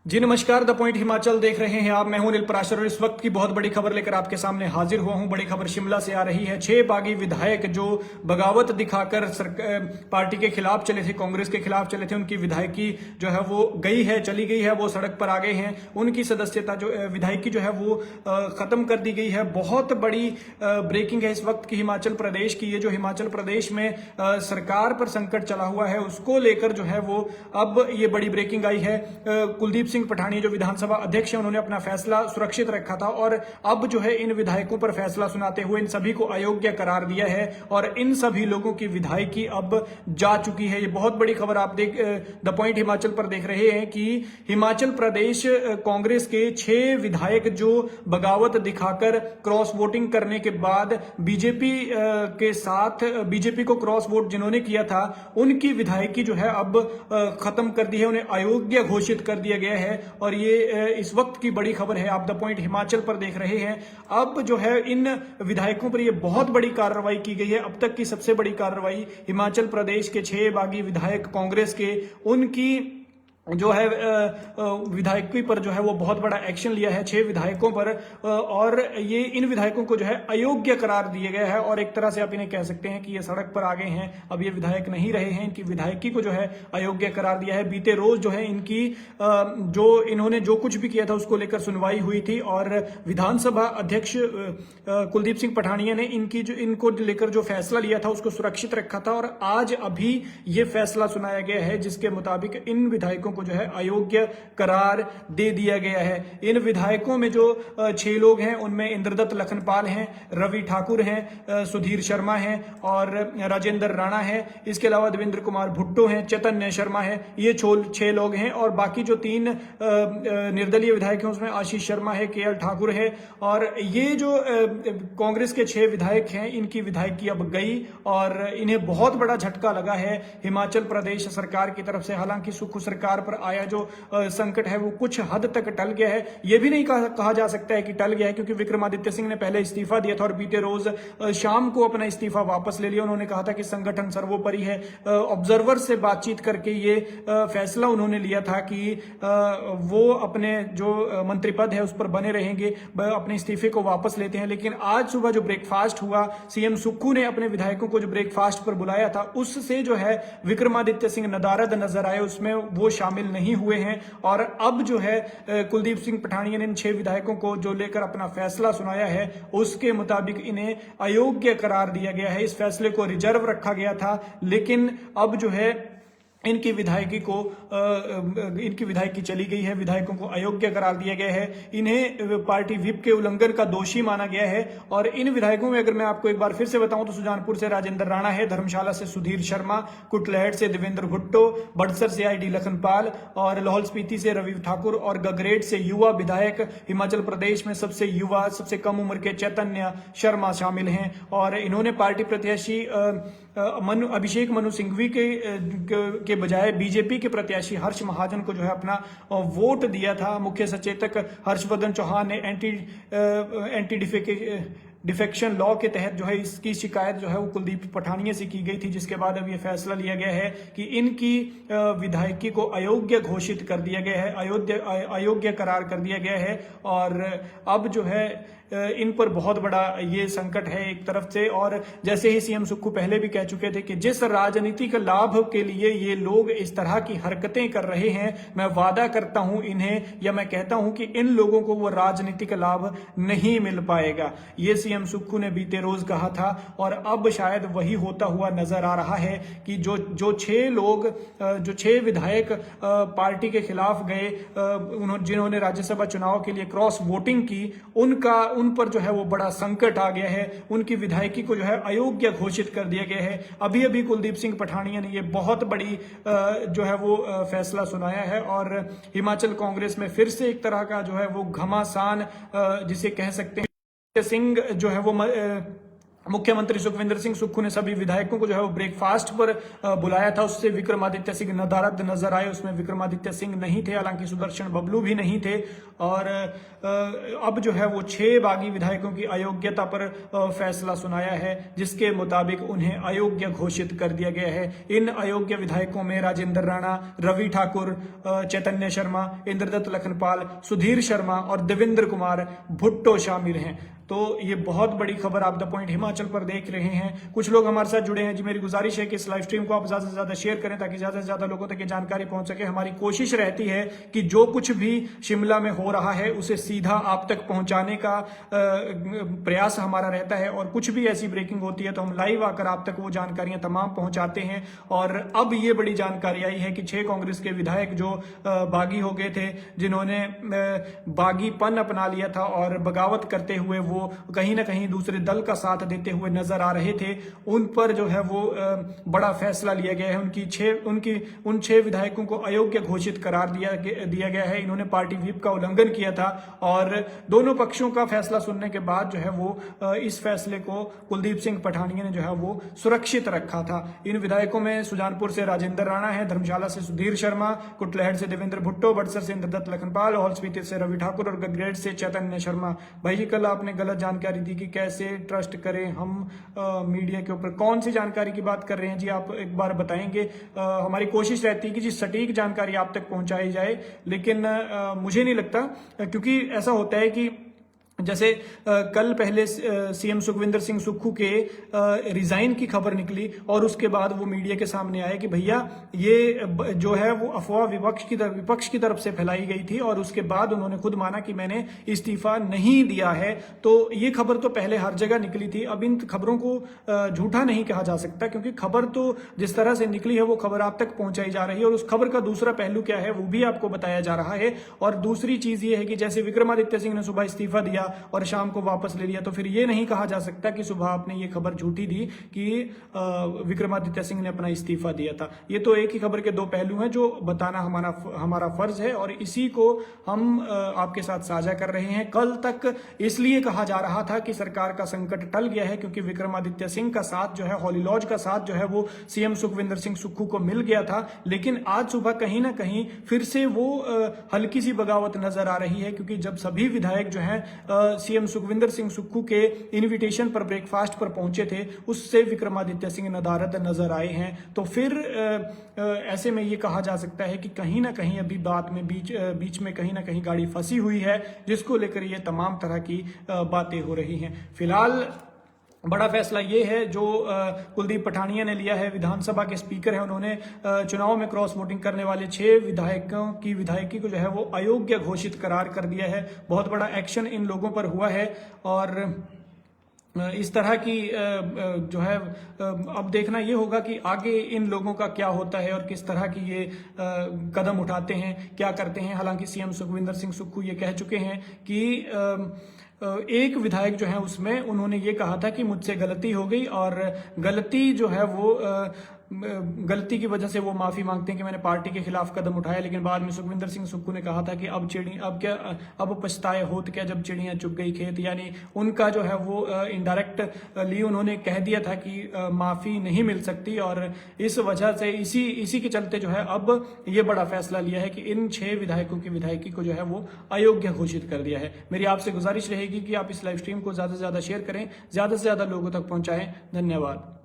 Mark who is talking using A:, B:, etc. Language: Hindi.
A: जी नमस्कार, द पॉइंट हिमाचल देख रहे हैं आप। मैं हूं अनिल पराशर और इस वक्त की बहुत बड़ी खबर लेकर आपके सामने हाजिर हुआ हूं। बड़ी खबर शिमला से आ रही है। 6 बागी विधायक जो बगावत दिखाकर पार्टी के खिलाफ चले थे, कांग्रेस के खिलाफ चले थे, उनकी विधायकी जो है वो चली गई है, वो सड़क पर आ गए हैं। उनकी सदस्यता जो विधायकी जो है वो खत्म कर दी गई है। बहुत बड़ी ब्रेकिंग है इस वक्त की हिमाचल प्रदेश की। ये जो हिमाचल प्रदेश में सरकार पर संकट चला हुआ है उसको लेकर जो है वो अब ये बड़ी ब्रेकिंग आई है। कुलदीप सिंह पठानिया जो विधानसभा अध्यक्ष हैं, उन्होंने अपना फैसला सुरक्षित रखा था और अब जो है इन विधायकों पर फैसला सुनाते हुए इन सभी को अयोग्य करार दिया है और इन सभी लोगों की विधायकी अब जा चुकी है। ये बहुत बड़ी खबर आप द पॉइंट हिमाचल पर देख रहे हैं कि हिमाचल प्रदेश कांग्रेस के 6 विधायक जो बगावत दिखाकर क्रॉस वोटिंग करने के बाद बीजेपी के साथ बीजेपी को क्रॉस वोट जिन्होंने किया था, उनकी विधायकी जो है अब खत्म कर दी है, उन्हें अयोग्य घोषित कर दिया गया है। और ये इस वक्त की बड़ी खबर है, आप द पॉइंट हिमाचल पर देख रहे हैं। अब जो है इन विधायकों पर ये बहुत बड़ी कार्रवाई की गई है, अब तक की सबसे बड़ी कार्रवाई। हिमाचल प्रदेश के 6 बागी विधायक कांग्रेस के, उनकी जो है विधायकी पर जो है वो बहुत बड़ा एक्शन लिया है 6 विधायकों पर। और ये इन विधायकों को जो है अयोग्य करार दिया गया है और एक तरह से आप इन्हें कह सकते हैं कि ये सड़क पर आ गए हैं, अब ये विधायक नहीं रहे हैं। इनकी विधायकी को जो है अयोग्य करार दिया है। बीते रोज जो है इनकी जो इन्होंने जो कुछ भी किया था उसको लेकर सुनवाई हुई थी और विधानसभा अध्यक्ष कुलदीप सिंह पठानिया ने इनको लेकर जो फैसला लिया था उसको सुरक्षित रखा था और आज अभी ये फैसला सुनाया गया है जिसके मुताबिक इन विधायकों को जो है अयोग्य करार दे दिया गया है। इन विधायकों में जो 6 लोग हैं उनमें इंद्रदत्त लखनपाल हैं, रवि ठाकुर हैं, सुधीर शर्मा हैं और राजेंद्र राणा है। इसके अलावा देवेंद्र कुमार भुट्टो हैं, चैतन्य शर्मा है। ये 6 लोग हैं और बाकी जो 3 निर्दलीय विधायक हैं उसमें आशीष शर्मा है, केएल ठाकुर है। और ये जो कांग्रेस के 6 विधायक हैं इनकी विधायकी अब गई और इन्हें बहुत बड़ा झटका लगा है हिमाचल प्रदेश सरकार की तरफ से। हालांकि सुक्खू सरकार पर आया जो संकट है वो कुछ हद तक टल गया है। यह भी नहीं कहा जा सकता है कि टल गया है, क्योंकि विक्रमादित्य सिंह ने पहले इस्तीफा दिया था और बीते रोज शाम को अपना इस्तीफा वापस ले लिया। उन्होंने कहा था कि संगठन सर्वोपरि है। ऑब्जर्वर से बातचीत करके ये फैसला उन्होंने लिया था कि वो अपने जो मंत्री पद है उस पर बने रहेंगे, अपने इस्तीफे को वापस लेते हैं। लेकिन आज सुबह जो ब्रेकफास्ट हुआ, सीएम सुक्खू ने अपने विधायकों को जो ब्रेकफास्ट पर बुलाया था उससे जो है विक्रमादित्य सिंह नदारद नजर आए, उसमें वो शामिल नहीं हुए हैं। और अब जो है कुलदीप सिंह पठानिया ने इन 6 विधायकों को जो लेकर अपना फैसला सुनाया है उसके मुताबिक इन्हें अयोग्य करार दिया गया है। इस फैसले को रिजर्व रखा गया था, लेकिन अब जो है इनकी विधायकी चली गई है, विधायकों को अयोग्य करार दिया गया है। इन्हें पार्टी व्हिप के उल्लंघन का दोषी माना गया है। और इन विधायकों में अगर मैं आपको एक बार फिर से बताऊं तो सुजानपुर से राजेंद्र राणा है, धर्मशाला से सुधीर शर्मा, कुटलैहड़ से देवेंद्र भुट्टो, बड़सर से आईडी लखनपाल और लाहौल स्पीति से रवि ठाकुर और गगरेट से युवा विधायक हिमाचल प्रदेश में सबसे युवा, सबसे कम उम्र के चैतन्य शर्मा शामिल हैं। और इन्होंने पार्टी प्रत्याशी अभिषेक मनु सिंघवी के बजाय बीजेपी के प्रत्याशी हर्ष महाजन को जो है अपना वोट दिया था। मुख्य सचेतक हर्षवर्धन चौहान ने एंटी डिफेक्शन लॉ के तहत जो है इसकी शिकायत जो है वो कुलदीप पठानिया से की गई थी, जिसके बाद अब ये फैसला लिया गया है कि इनकी विधायकी को अयोग्य घोषित कर दिया गया है, अयोग्य करार कर दिया गया है। और अब जो है इन पर बहुत बड़ा ये संकट है एक तरफ से। और जैसे ही सीएम सुक्खू पहले भी कह चुके थे कि जिस राजनीतिक लाभ के लिए ये लोग इस तरह की हरकतें कर रहे हैं, मैं वादा करता हूं इन्हें, या मैं कहता हूं कि इन लोगों को वो राजनीतिक लाभ नहीं मिल पाएगा। ये सीएम सुक्खू ने बीते रोज कहा था और अब शायद वही होता हुआ नजर आ रहा है कि जो 6 विधायक पार्टी के खिलाफ गए, जिन्होंने राज्यसभा चुनाव के लिए क्रॉस वोटिंग की, उन पर जो है वो बड़ा संकट आ गया है। उनकी विधायकी को जो है अयोग्य घोषित कर दिया गया है। अभी अभी कुलदीप सिंह पठानिया ने ये बहुत बड़ी जो है वो फैसला सुनाया है और हिमाचल कांग्रेस में फिर से एक तरह का जो है वो घमासान जिसे कह सकते हैं सिंह जो है वो मुख्यमंत्री सुखविंदर सिंह सुक्खू ने सभी विधायकों को जो है वो ब्रेकफास्ट पर बुलाया था। उससे विक्रमादित्य सिंह नदारद नजर आए। उसमें विक्रमादित्य सिंह नहीं थे, हालांकि सुदर्शन बबलू भी नहीं थे। और अब जो है वो 6 बागी विधायकों की अयोग्यता पर फैसला सुनाया है, जिसके मुताबिक उन्हें अयोग्य घोषित कर दिया गया है। इन अयोग्य विधायकों में राजेंद्र राणा, रवि ठाकुर, चैतन्य शर्मा, इंद्रदत्त लखनपाल, सुधीर शर्मा और देवेंद्र कुमार भुट्टो शामिल हैं। तो ये बहुत बड़ी खबर आप द पॉइंट हिमाचल पर देख रहे हैं। कुछ लोग हमारे साथ जुड़े हैं जी। मेरी गुजारिश है कि इस लाइव स्ट्रीम को आप ज्यादा से ज्यादा शेयर करें ताकि ज्यादा से ज्यादा लोगों तक ये जानकारी पहुंच सके। हमारी कोशिश रहती है कि जो कुछ भी शिमला में हो रहा है उसे सीधा आप तक पहुंचाने का प्रयास हमारा रहता है, और कुछ भी ऐसी ब्रेकिंग होती है तो हम लाइव आकर आप तक वो जानकारियां तमाम पहुंचाते हैं। और अब ये बड़ी जानकारी आई है कि 6 कांग्रेस के विधायक जो बागी हो गए थे, जिन्होंने बागीपन अपना लिया था और बगावत करते हुए वो कहीं ना कहीं दूसरे दल का साथ देते हुए नजर आ रहे थे, उन पर जो है वो बड़ा फैसला लिया गया है। उन 6 विधायकों को अयोग्य घोषित करार दिया गया है। इन्होंने पार्टी व्हिप का उल्लंघन किया था और दोनों पक्षों का फैसला सुनने के बाद जो है वो इस फैसले को कुलदीप सिंह पठानिया ने जो है वो सुरक्षित रखा था। इन विधायकों में सुजानपुर से राजेंद्र राणा है, धर्मशाला से सुधीर शर्मा, कुटलैहड़ से देवेंद्र भुट्टो, बड़सर से इंद्रदत्त लखनपाल, लाहौल स्पीति से रवि ठाकुर और गगरेट से चैतन्य शर्मा। भाई जी, कल आपने गलत जानकारी दी कि कैसे ट्रस्ट करें हम मीडिया के ऊपर। कौन सी जानकारी की बात कर रहे हैं जी, आप एक बार बताएंगे? हमारी कोशिश रहती है कि जी सटीक जानकारी आप तक पहुंचाई जाए, लेकिन मुझे नहीं लगता, क्योंकि ऐसा होता है कि जैसे कल पहले सीएम सुखविंदर सिंह सुक्खू के रिजाइन की खबर निकली और उसके बाद वो मीडिया के सामने आया कि भैया ये जो है वो अफवाह विपक्ष की तरफ से फैलाई गई थी, और उसके बाद उन्होंने खुद माना कि मैंने इस्तीफा नहीं दिया है। तो ये खबर तो पहले हर जगह निकली थी। अब इन खबरों को झूठा नहीं कहा जा सकता, क्योंकि खबर तो जिस तरह से निकली है वो खबर आप तक पहुंचाई जा रही है, और उस खबर का दूसरा पहलू क्या है वो भी आपको बताया जा रहा है। और दूसरी चीज ये है कि जैसे विक्रमादित्य सिंह ने सुबह इस्तीफा दिया और शाम को वापस ले लिया, तो फिर ये नहीं कहा जा सकता कि सुबह आपने ये खबर झूठी दी कि विक्रमादित्य सिंह ने अपना इस्तीफा दिया था। ये तो एक ही खबर के 2 पहलू हैं जो बताना हमारा फर्ज है, और इसी को हम आपके साथ साझा कर रहे हैं। कल तक इसलिए कहा जा रहा था कि सरकार का संकट टल गया है, क्योंकि विक्रमादित्य सिंह का साथ जो है, हॉली लॉज का साथ जो है वो सीएम सुखविंदर सिंह सुक्खू को मिल गया था। लेकिन आज सुबह कहीं ना कहीं फिर से वो हल्की सी बगावत नजर आ रही है, क्योंकि जब सभी विधायक जो है सीएम सुखविंदर सिंह सुक्खू के इनविटेशन पर ब्रेकफास्ट पर पहुंचे थे, उससे विक्रमादित्य सिंह नदारद नजर आए हैं। तो फिर ऐसे में ये कहा जा सकता है कि कहीं ना कहीं अभी बात में बीच में कहीं ना कहीं गाड़ी फंसी हुई है, जिसको लेकर ये तमाम तरह की बातें हो रही हैं। फिलहाल बड़ा फैसला ये है जो कुलदीप पठानिया ने लिया है। विधानसभा के स्पीकर हैं, उन्होंने चुनाव में क्रॉस वोटिंग करने वाले 6 विधायकों की विधायकी को जो है वो अयोग्य घोषित करार कर दिया है। बहुत बड़ा एक्शन इन लोगों पर हुआ है, और इस तरह की जो है अब देखना ये होगा कि आगे इन लोगों का क्या होता है और किस तरह की ये कदम उठाते हैं, क्या करते हैं। हालांकि सीएम सुखविंदर सिंह सुक्खू ये कह चुके हैं कि एक विधायक जो है उसमें उन्होंने ये कहा था कि मुझसे गलती हो गई, और गलती जो है वो गलती की वजह से वो माफी मांगते हैं कि मैंने पार्टी के खिलाफ कदम उठाया। लेकिन बाद में सुखविंदर सिंह सुक्खू ने कहा था कि अब पछताए होत क्या जब चिड़ियां चुग गई खेत, यानी उनका जो है वो इनडायरेक्टली उन्होंने कह दिया था कि माफी नहीं मिल सकती, और इस वजह से इसी के चलते जो है अब ये बड़ा फैसला लिया है कि इन 6 विधायकों की विधायकी को जो है वो अयोग्य घोषित कर दिया है। मेरी आपसे गुजारिश रहेगी कि आप इस लाइव स्ट्रीम को ज्यादा से ज्यादा शेयर करें, ज्यादा से ज्यादा लोगों तक पहुंचाएं। धन्यवाद।